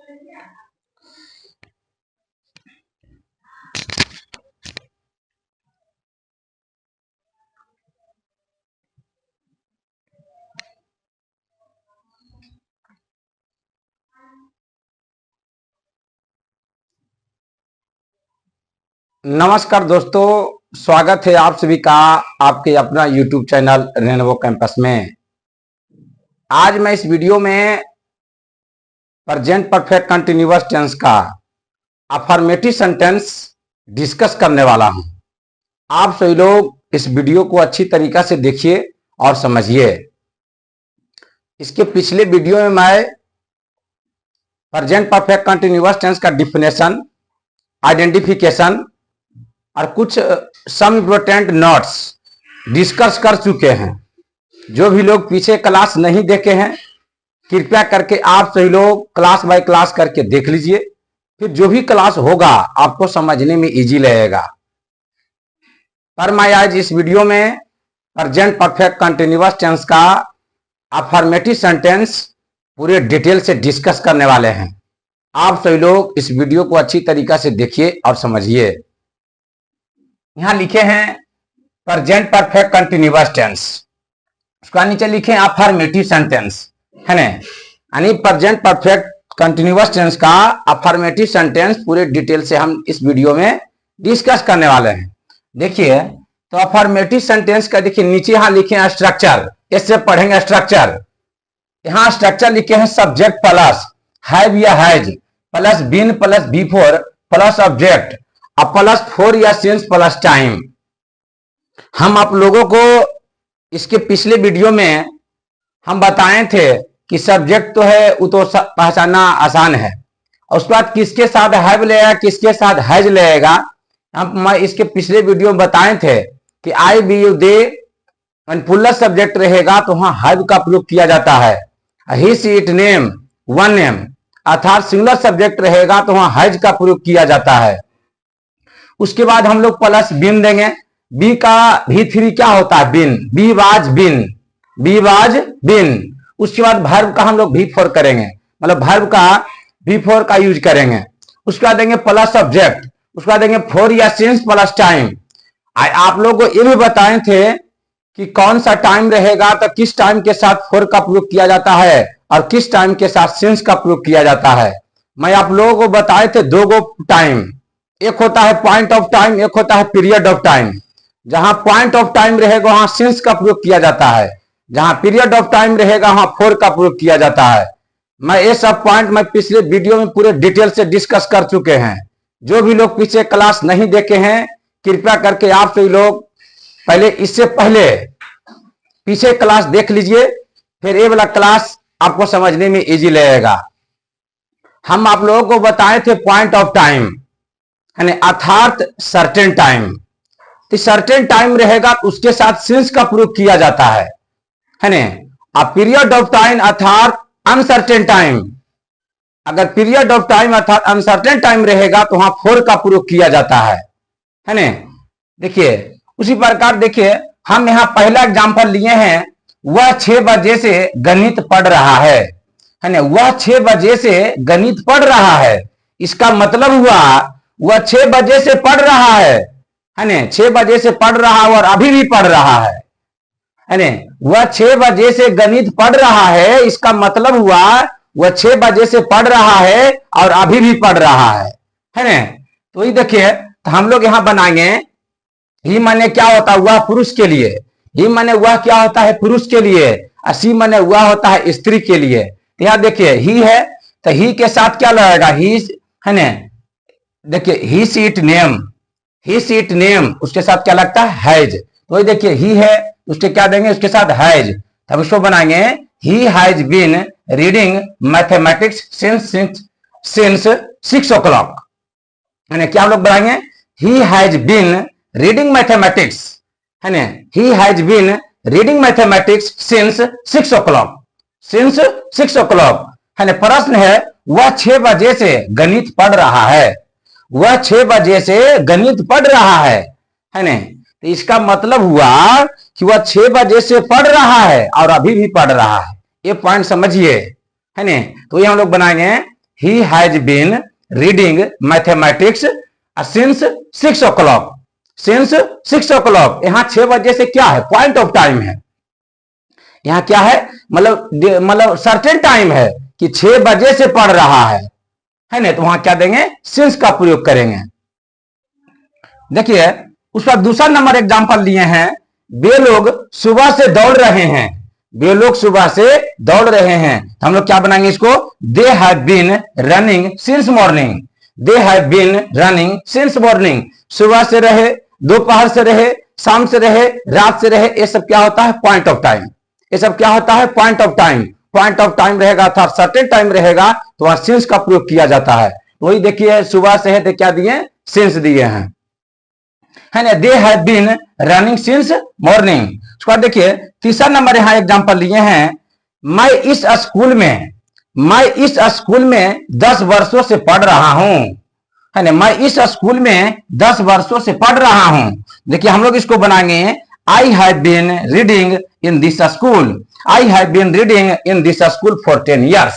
नमस्कार दोस्तों, स्वागत है आप सभी का आपके अपना YouTube चैनल रेनबो कैंपस में। आज मैं इस वीडियो में प्रेजेंट परफेक्ट कंटिन्यूअस टेंस का अफर्मेटिव सेंटेंस डिस्कस करने वाला हूं। आप सभी लोग इस वीडियो को अच्छी तरीका से देखिए और समझिए। इसके पिछले वीडियो में मैं प्रेजेंट परफेक्ट कंटिन्यूअस टेंस का डिफिनेशन, आइडेंटिफिकेशन और कुछ सम इम्पोर्टेंट नोट्स डिस्कस कर चुके हैं। जो भी लोग पीछे क्लास नहीं देखे हैं, कृपया करके आप सभी लोग क्लास बाय क्लास करके देख लीजिए। फिर जो भी क्लास होगा आपको समझने में इजी लगेगा। पर मैं आज इस वीडियो में प्रेजेंट परफेक्ट कंटिन्यूअस टेंस का अफर्मेटिव सेंटेंस पूरे डिटेल से डिस्कस करने वाले हैं। आप सभी लोग इस वीडियो को अच्छी तरीका से देखिए और समझिए। यहां लिखे हैं प्रेजेंट परफेक्ट कंटिन्यूअस टेंस, उसका नीचे लिखे अफर्मेटिव सेंटेंस, है ना। यानी प्रेजेंट परफेक्ट कंटिन्यूअस टेंस का अफर्मेटिव सेंटेंस पूरे डिटेल से हम इस वीडियो में डिस्कस करने वाले हैं। देखिए, तो अफर्मेटिव सेंटेंस का देखिए नीचे यहां लिखे हैं स्ट्रक्चर। इससे पढ़ेंगे स्ट्रक्चर। यहां स्ट्रक्चर लिखे हैं सब्जेक्ट प्लस हैव या has plus been plus before plus object plus for या सिंस प्लस टाइम। हम आप लोगों को इसके पिछले वीडियो में हम बताए थे कि सब्जेक्ट तो है वो तो पहचानना आसान है, और उसके बाद किसके साथ हैव लेगा किसके साथ हैज लेगा। हम इसके पिछले वीडियो में बताए थे कि I we you they plural subject रहेगा तो वहां हैव का प्रयोग किया जाता है। He she it name one name अर्थात सिंगुलर सब्जेक्ट रहेगा तो वहां हैज का प्रयोग किया जाता है। उसके बाद हम लोग प्लस बिन देंगे। बी का V3 क्या होता है? Been. Be was been, be was been. उसके बाद वर्ब का हम लोग V4 करेंगे, मतलब वर्ब का V4 का यूज करेंगे। उसके बाद देंगे प्लस ऑब्जेक्ट, उसके बाद देंगे फोर या सिंस प्लस टाइम। आप लोग को ये भी बताए थे कि कौन सा टाइम रहेगा तो किस टाइम के साथ फोर का प्रयोग किया जाता है और किस टाइम के साथ सिंस का प्रयोग किया जाता है। मैं आप लोगों को बताए थे दो गो टाइम, एक होता है पॉइंट ऑफ टाइम, एक होता है पीरियड ऑफ टाइम। जहां पॉइंट ऑफ टाइम रहेगा वहां सिंस का प्रयोग किया जाता है, जहां पीरियड ऑफ टाइम रहेगा वहां फोर का प्रयोग किया जाता है। मैं ये सब पॉइंट मैं पिछले वीडियो में पूरे डिटेल से डिस्कस कर चुके हैं। जो भी लोग पीछे क्लास नहीं देखे हैं, कृपया करके आप सभी लोग पहले इससे पहले पीछे क्लास देख लीजिए, फिर ये वाला क्लास आपको समझने में इजी लगेगा। हम आप लोगों को बताए थे पॉइंट ऑफ टाइम अर्थात सर्टेन टाइम। तो सर्टेन टाइम रहेगा उसके साथ सिंस का प्रयोग किया जाता है ना। पीरियड ऑफ टाइम अर्थात अनसर्टेन टाइम, अगर पीरियड ऑफ टाइम अर्थात अनसर्टेन टाइम रहेगा तो वहां फोर का प्रयोग किया जाता है ना। देखिए उसी प्रकार देखिए हम यहां पहला एग्जांपल लिए हैं, वह 6 बजे से गणित पढ़ रहा है ना। वह 6 बजे से गणित पढ़ रहा है, इसका मतलब हुआ वह 6 बजे से पढ़ रहा है ना। 6 बजे से पढ़ रहा और अभी भी पढ़ रहा है ना। वह 6 बजे से गणित पढ़ रहा है, इसका मतलब हुआ वह 6 बजे से पढ़ रहा है और अभी भी पढ़ रहा है ना। तो ये देखिए, तो हम लोग यहां बनाएंगे ही माने क्या होता है? वह पुरुष के लिए। ही माने वह क्या होता है? पुरुष के लिए। सी माने वह होता है स्त्री के लिए। तो यहां देखिए ही है, तो ही के साथ क्या लगेगा? ही है ना। देखिए ही सीट नेम, ही सीट नेम उसके साथ क्या लगता है? हैज। तो देखिए ही है, उसके क्या देंगे? उसके साथ हैज। तब उसको बनाएंगे he has been reading mathematics since 6 o'clock। क्या हम लोग बनाएंगे? He has been reading mathematics है ना। He has been reading mathematics since 6 o'clock, since 6 o'clock है ना। प्रश्न है वह 6 बजे से गणित पढ़ रहा है, वह 6 बजे से गणित पढ़ रहा है ना। तो इसका मतलब हुआ कि वह 6 बजे से पढ़ रहा है और अभी भी पढ़ रहा है। ये पॉइंट समझिए है ना। तो ये हम लोग बनाएंगे he has been reading mathematics since 6 o'clock। Since 6 o'clock, यहां 6 बजे से क्या है, पॉइंट ऑफ टाइम है। यहां क्या है, मतलब सर्टेन टाइम है कि 6 बजे से पढ़ रहा है ना, तो वहां क्या देंगे, सिंस का प्रयोग करेंगे। देखिए उसका दूसरा नंबर एग्जांपल लिए हैं, वे लोग सुबह से दौड़ रहे हैं। वे लोग सुबह से दौड़ रहे हैं, तो हम लोग क्या बनाएंगे इसको, they have been running since morning. They have been running since morning. सुबह से रहे, दोपहर से रहे, शाम से रहे, रात से रहे, ये सब क्या होता है, पॉइंट ऑफ टाइम। ये सब क्या होता है, point of time. Point of time रहेगा अर्थात सर्टेन टाइम रहेगा तो वहां सिंस का प्रयोग किया जाता है। वही देखिए सुबह से है तो क्या दिए, सिंस दिए हैं, है ना। They have been running since morning. उसके बाद देखिए तीसरा नंबर यहां एग्जांपल लिए हैं, मैं इस स्कूल में 10 वर्षों से पढ़ रहा हूं, है ना। मैं इस स्कूल में 10 वर्षों से पढ़ रहा हूं। देखिए हम लोग इसको बनाएंगे, I have been reading in this school. I have been reading in this school for 10 years,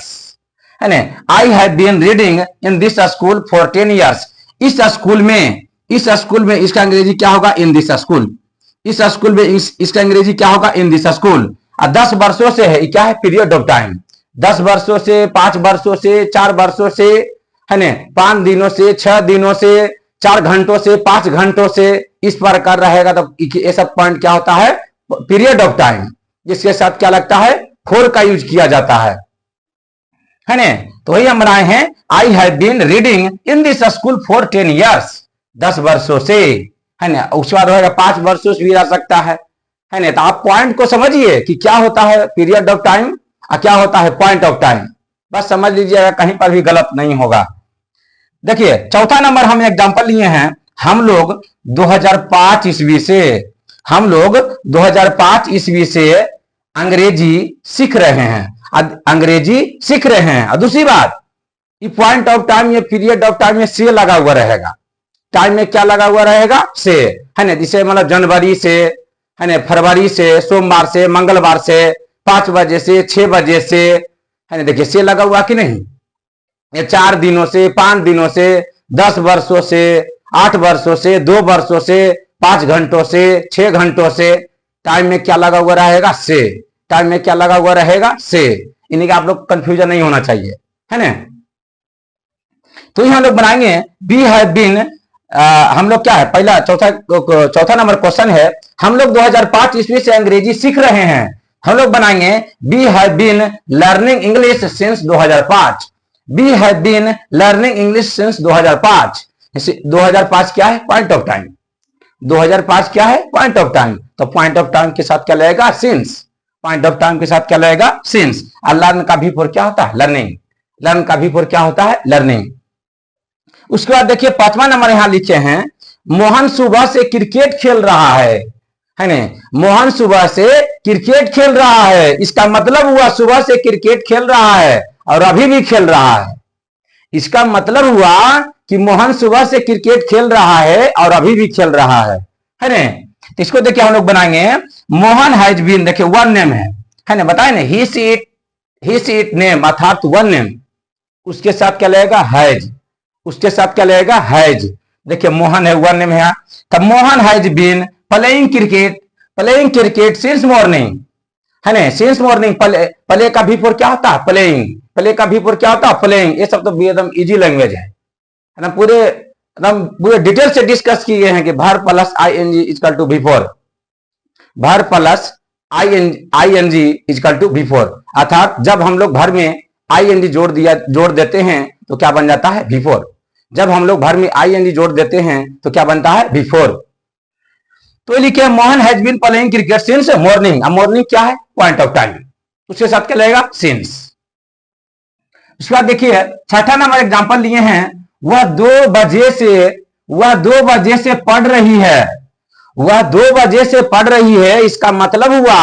है ना। I have been reading in this school for 10 years। इस स्कूल में इसका अंग्रेजी क्या होगा, इन दिस स्कूल। इस स्कूल में इसका अंग्रेजी क्या होगा, इन दिस स्कूल। 10 वर्षों से है, क्या है, पीरियड ऑफ टाइम। 10 वर्षों से, 5 वर्षों से, 4 वर्षों से, है ना, 5 दिनों से, 6 दिनों से, 4 घंटों से, 5 घंटों से, इस प्रकार रहेगा। तो ये सब पॉइंट क्या होता है, पीरियड ऑफ टाइम, जिसके साथ क्या लगता है, फॉर का यूज किया जाता है ना। तो वही हम बनाए हैं, I have been reading in this school for 10 years, 10 वर्षों से, है ना। उसके बाद होगा 5 वर्षों से भी रह सकता है ना। तो आप पॉइंट को समझिए कि क्या होता है पीरियड ऑफ टाइम और क्या होता है पॉइंट ऑफ टाइम, बस समझ लीजिएगा, कहीं पर भी गलत नहीं होगा। देखिए चौथा नंबर हम एग्जांपल लिए हैं, हम लोग 2005 ईस्वी से अंग्रेजी सीख रहे हैं। अंग्रेजी सीख रहे हैं। और दूसरी बात, ये पॉइंट ऑफ टाइम, ये पीरियड ऑफ टाइम में से लगा हुआ रहेगा। टाइम में क्या लगा हुआ रहेगा, से, है ना। जिसे मतलब जनवरी से, है ना, फरवरी से, सोमवार से, मंगलवार से, 5 बजे से, 6 बजे से, है ना। देखिए से लगा हुआ कि नहीं। ये 4 दिनों से, 5 दिनों से, 10 वर्षों से, 8 वर्षों से, 2 वर्षों से, 5 घंटों से, 6 घंटों से, टाइम में क्या लगा हुआ रहेगा, से। टाइम में क्या लगा हुआ रहेगा, से। इन्हीं का आप लोग कंफ्यूजन नहीं होना चाहिए, है ना। तो हम लोग बनाएंगे, बी हैव बीन, हम लोग क्या है, पहला चौथा नंबर क्वेश्चन है, हम लोग 2005 ईस्वी से अंग्रेजी सीख रहे हैं। हम लोग बनाएंगे, we have been learning English since 2005। We have been learning English since 2005। 2005 क्या है, पॉइंट ऑफ टाइम। 2005 क्या है, पॉइंट ऑफ टाइम। तो पॉइंट ऑफ टाइम के साथ क्या लगेगा, सिंस। पॉइंट ऑफ टाइम के साथ क्या लगेगा, सिंस। और लर्न का भी फॉर क्या होता है, लर्निंग। लर्न का भी फॉर क्या होता है, लर्निंग। उसके बाद देखिए 5वां नंबर यहां लिखे हैं, मोहन सुबह से क्रिकेट खेल रहा है ना। मोहन सुबह से क्रिकेट खेल रहा है, इसका मतलब हुआ सुबह से क्रिकेट खेल रहा है और अभी भी खेल रहा है। इसका मतलब हुआ कि मोहन सुबह से क्रिकेट खेल रहा है और अभी भी खेल रहा है ना। इसको देखिए हम लोग बनाएंगे, मोहन हैज बीन, देखिए वन नेम है ना, बताए ना, ही सी इट नेम अर्थात वन नेम। उसके साथ क्या लगेगा, हैज। उसके साथ क्या लगेगा, हैज। देखिए मोहन है, वन नेम है, तब Mohan has been playing cricket since morning, है ना। सिंस मॉर्निंग, प्ले का भी फॉर क्या होता है, प्लेइंग। प्ले का भी फॉर क्या होता है, प्लेइंग। ये सब तो एकदम इजी लैंग्वेज है ना। पूरे डिटेल से डिस्कस किए हैं कि verb plus ING equal to before, verb plus ING equal to before, अर्थात जब हम लोग भर में आईएनजी जोड़ देते हैं तो क्या बन जाता है, बिफोर। जब हम लोग भर में आईएनजी जोड़ देते हैं तो क्या बनता है, बिफोर। तो लिखे Mohan has been playing cricket since morning. अब मॉर्निंग क्या है, पॉइंट ऑफ टाइम, उसके साथ क्या लगेगा, सिंस। उसके बाद देखिए 6ठा नंबर एग्जांपल लिए हैं, वह 2 बजे से पढ़ रही है। वह 2 बजे से पढ़ रही है, इसका मतलब हुआ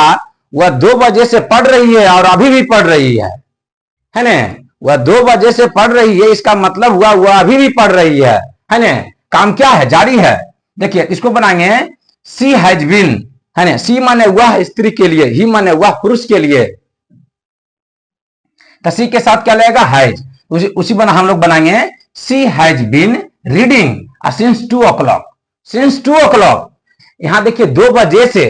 वह 2 बजे से पढ़ रही है और अभी भी पढ़ रही है ना। वह 2 बजे से पढ़ रही है, इसका मतलब हुआ वह अभी भी पढ़ रही है ना। काम क्या है, जारी है। देखिए इसको बनाएंगे, सी हैज बीन, है ना। सी माने वह स्त्री के लिए, ही माने वह पुरुष के लिए, तो सी के साथ क्या लगेगा, हैज। उसी बना हम लोग बनाएंगे she has been reading since 2 o'clock। Since 2 o'clock, यहां देखिए 2 बजे से,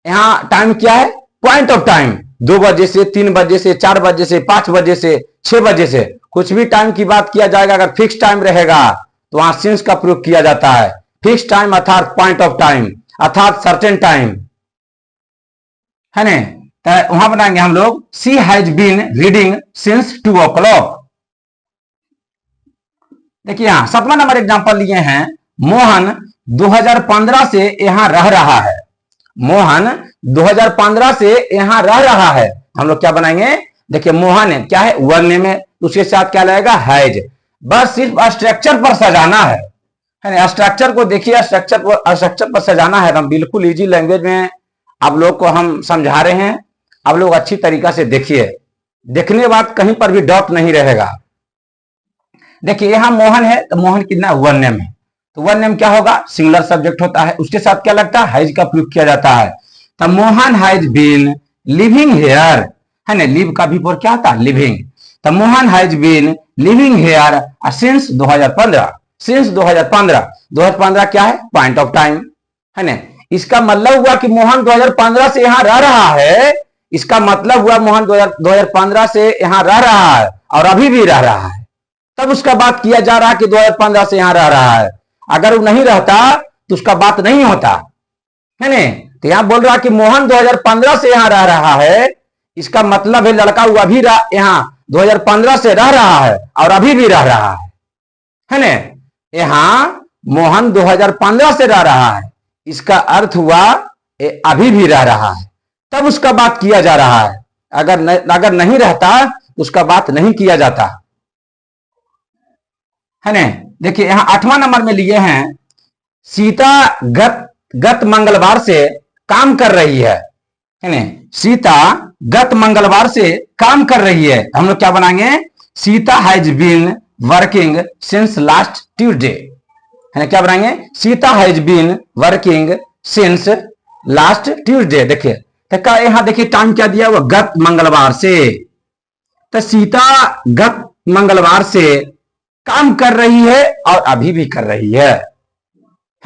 यहां टाइम क्या है, पॉइंट ऑफ टाइम। 2 बजे से, 3 बजे से, 4 बजे से, 5 बजे से, 6 बजे से, कुछ भी टाइम की बात किया जाएगा, अगर फिक्स टाइम रहेगा तो वहां सिंस का प्रयोग किया जाता है। फिक्स टाइम अर्थात पॉइंट ऑफ टाइम अर्थात सर्टेन टाइम, है ना। तो वहां बनाएंगे हम लोग she has been reading since 2 o'clock। देखिए यहां 7वां नंबर एग्जांपल लिए हैं, मोहन 2015 से यहां रह रहा है। मोहन 2015 से यहां रह रहा है, हम लोग क्या बनाएंगे, देखिए मोहन है क्या है, वन नेम है, उसके साथ क्या लगेगा, हैज। बस सिर्फ स्ट्रक्चर पर सजाना है ना। स्ट्रक्चर को देखिए, स्ट्रक्चर पर सजाना है। हम बिल्कुल इजी लैंग्वेज में आप लोग को हम समझा रहे हैं, आप लोग अच्छी तरीका से देखिए, देखने के बाद कहीं पर भी डाउट नहीं रहेगा। देखिए यहां मोहन है तो मोहन कितना, वन नेम है, तो वन नेम क्या होगा, सिंगुलर सब्जेक्ट होता है, उसके साथ क्या लगता है, हैज का प्रयोग किया जाता है। तो Mohan has been living here, है ना, लिव का भी पर क्या होता है, लिविंग। तो Mohan has been living here since 2015। Since 2015 क्या है, पॉइंट ऑफ टाइम, है ना। इसका मतलब हुआ कि मोहन 2015 से यहां रह रहा है, इसका मतलब हुआ मोहन 2015 से यहां रह रहा है और अभी भी रह रहा है, तब उसका बात किया जा रहा है कि 2015 से यहां रह रहा है। अगर वो नहीं रहता तो उसका बात नहीं होता, है ना। तो यहां बोल रहा कि मोहन 2015 से यहां रह रहा है, इसका मतलब है लड़का वो अभी यहां 2015 से रह रहा है और अभी भी रह रहा है ना। यहां मोहन 2015 से रह रहा है, इसका अर्थ हुआ अभी भी रह रहा है, तब उसका बात किया जा रहा है। अगर नहीं रहता तो उसका बात नहीं किया जाता, है ना। देखिए यहां 8वां नंबर में लिए हैं, सीता गत मंगलवार से काम कर रही है ना। सीता गत मंगलवार से काम कर रही है, हम लोग क्या बनाएंगे, Sita has been working since last Tuesday, है ना। क्या बनाएंगे, Sita has been working since last Tuesday. देखिए तो यहां देखिए टाइम क्या दिया हुआ, गत मंगलवार से। तो सीता गत मंगलवार से काम कर रही है और अभी भी कर रही है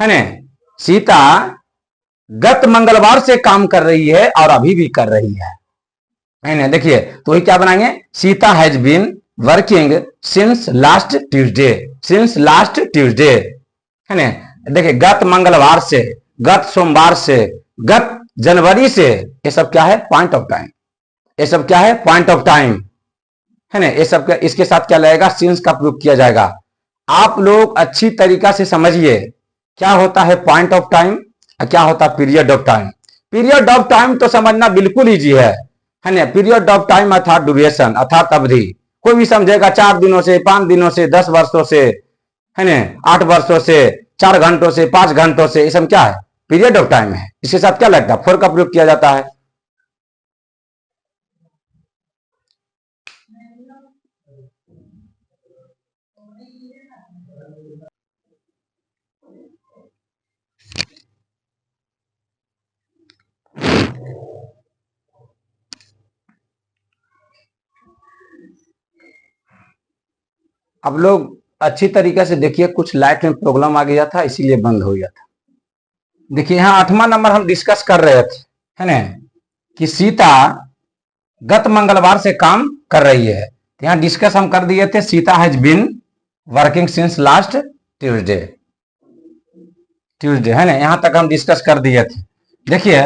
ना। सीता गत मंगलवार से काम कर रही है और अभी भी कर रही है ना। देखिए तो वही क्या बनाएंगे, Sita has been working since last Tuesday, since last Tuesday, है ना। देखिए गत मंगलवार से, गत सोमवार से, गत जनवरी से, ये सब क्या है, पॉइंट ऑफ टाइम। ये सब क्या है, पॉइंट ऑफ टाइम, है ना। ये सब क्या, इसके साथ क्या लगेगा, सिंस का प्रयोग किया जाएगा। आप लोग अच्छी तरीका से समझिए क्या होता है पॉइंट ऑफ टाइम और क्या होता है period of time. Period of time तो समझना बिल्कुल ईजी है ना। पीरियड ऑफ टाइम अर्थात ड्यूरेशन अर्थात अवधि, कोई भी समझेगा 4 दिनों से, 5 दिनों से, 10 वर्षों से, है ना, 8 वर्षों से, 4 घंटों से, 5 घंटों से, ये सब क्या है, पीरियड ऑफ टाइम है। इसके साथ क्या लगता है, फॉर का प्रयोग किया जाता है। अब लोग अच्छी तरीके से देखिए, कुछ लाइट में प्रॉब्लम आ गया था इसीलिए बंद हो गया था। देखिए यहां 8वां नंबर हम डिस्कस कर रहे थे, है ना, कि सीता गत मंगलवार से काम कर रही है। यहां डिस्कस हम कर दिए थे, Sita has been working since last Tuesday, है ना। यहां तक हम डिस्कस कर दिए थे। देखिए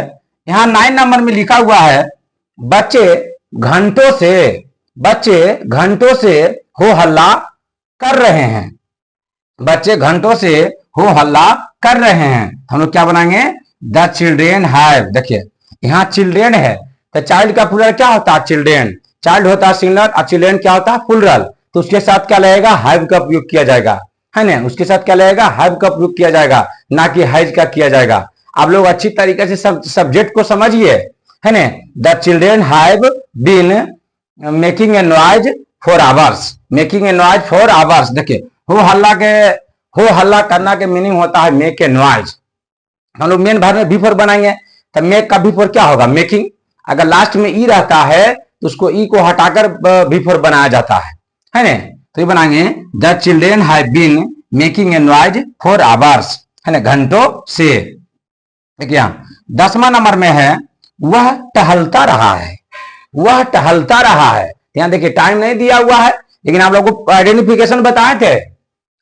यहां 9 नंबर में लिखा हुआ है, बच्चे घंटों से हो हल्ला कर रहे हैं। बच्चे घंटों से हो हल्ला कर रहे हैं, हम लोग क्या बनाएंगे, द चिल्ड्रेन हैव। देखिए यहां चिल्ड्रेन है तो चाइल्ड का प्लूरल क्या होता है, चिल्ड्रेन। चाइल्ड होता है सिंगुलर और चिल्ड्रेन क्या होता है, प्लूरल। तो उसके साथ क्या लगेगा, हैव का प्रयोग किया जाएगा, है ना। उसके साथ क्या लगेगा, हैव का प्रयोग किया जाएगा, ना कि हैज का किया जाएगा। आप लोग अच्छी तरीके से सब्जेक्ट को समझिए, है ना। The children have been making a noise for hours, making a noise for hours. देखिए हो हल्ला करना के मीनिंग होता है मेक ए नॉइज। हम लोग मेन भाग में बिफोर बनाएंगे तो मेक का बिफोर क्या होगा, मेकिंग। अगर लास्ट में ई रहता है तो उसको ई को हटाकर बिफोर बनाया जाता है। है ना। तो ये बनाएंगे the children have been making a noise for hours, है ना, घंटों से। देखिए 10वां नंबर में है वह टहलता रहा है, वह टहलता रहा है। यहाँ देखिए टाइम नहीं दिया हुआ है, लेकिन आप लोगों को आइडेंटिफिकेशन बताए थे।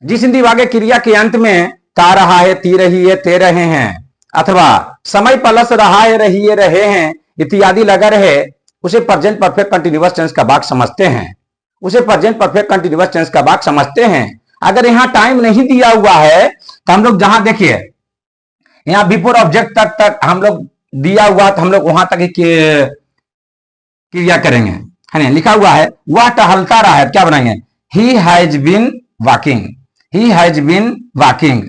जिस हिंदी वाक्य क्रिया के अंत में ता रहा है, ती रही है, ते रहे हैं, अथवा समय पलस रहा है, रही है, रहे हैं इत्यादि लगा रहे, उसे प्रेजेंट परफेक्ट कंटिन्यूअस टेंस का भाग समझते हैं, उसे प्रेजेंट परफेक्ट कंटिन्यूअस टेंस का भाग समझते हैं। अगर यहाँ टाइम नहीं दिया हुआ है तो हम लोग जहां देखिए यहाँ बिफोर ऑब्जेक्ट तक हम लोग दिया हुआ तो हम लोग वहां तक ही क्रिया करेंगे, है ना। लिखा हुआ है वह टहलता रहा है, क्या बनाएंगे, he has been walking, he has been walking,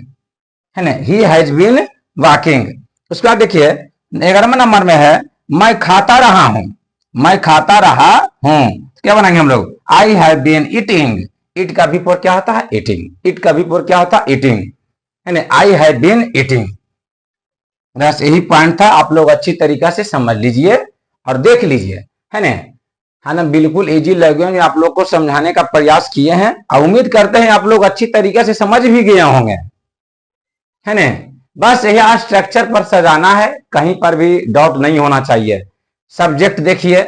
है ना, ही हैज बीन वॉकिंग। उसके बाद देखिए 11वां नंबर में है मैं खाता रहा हूं, मैं खाता रहा हूं, क्या बनाएंगे हम लोग, आई हैव बीन ईटिंग, ईट का बिफोर क्या होता है, ईटिंग, ईट का बिफोर क्या होता है, ईटिंग, है ना, आई हैव बीन ईटिंग। बस यही पॉइंट था, आप लोग अच्छी तरीका से समझ लीजिए और देख लीजिए, है ना, बिल्कुल इजी लगे, आप लोग को समझाने का प्रयास किए हैं और उम्मीद करते हैं आप लोग अच्छी तरीके से समझ भी गए होंगे, है ना। बस यह स्ट्रक्चर पर सजाना है, कहीं पर भी डाउट नहीं होना चाहिए। सब्जेक्ट देखिए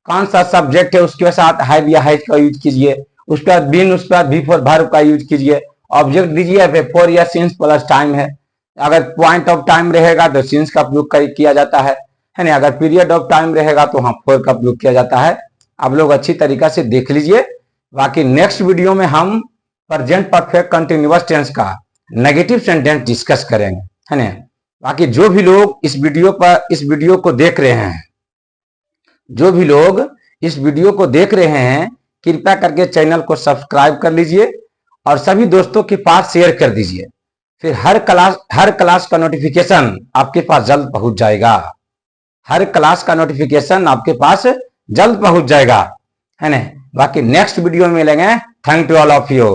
कौन सा सब्जेक्ट है, उसके साथ हैव या हैज का यूज कीजिए, उसके बाद बीन, उसके बाद बी फॉर वर्ब का यूज कीजिए। ऑब्जेक्ट दीजिए फॉर या सिंस प्लस टाइम है, अगर पॉइंट ऑफ टाइम रहेगा तो सिंस का प्रयोग किया जाता है ना। अगर पीरियड ऑफ टाइम रहेगा तो हाँ फॉर का प्रयोग किया जाता है। आप लोग अच्छी तरीका से देख लीजिए। बाकी नेक्स्ट वीडियो में हम प्रेजेंट परफेक्ट कंटिन्यूअस टेंस का नेगेटिव सेंटेंस डिस्कस करेंगे, है ना। बाकी जो भी लोग इस वीडियो को देख रहे हैं, जो भी लोग इस वीडियो को देख रहे हैं, कृपया करके चैनल को सब्सक्राइब कर लीजिए और सभी दोस्तों के पास शेयर कर दीजिए। फिर हर क्लास का नोटिफिकेशन आपके पास जल्द पहुंच जाएगा, हर क्लास का नोटिफिकेशन आपके पास जल्द पहुंच जाएगा, है ना। बाकी नेक्स्ट वीडियो में मिलेंगे। Thank you all of you.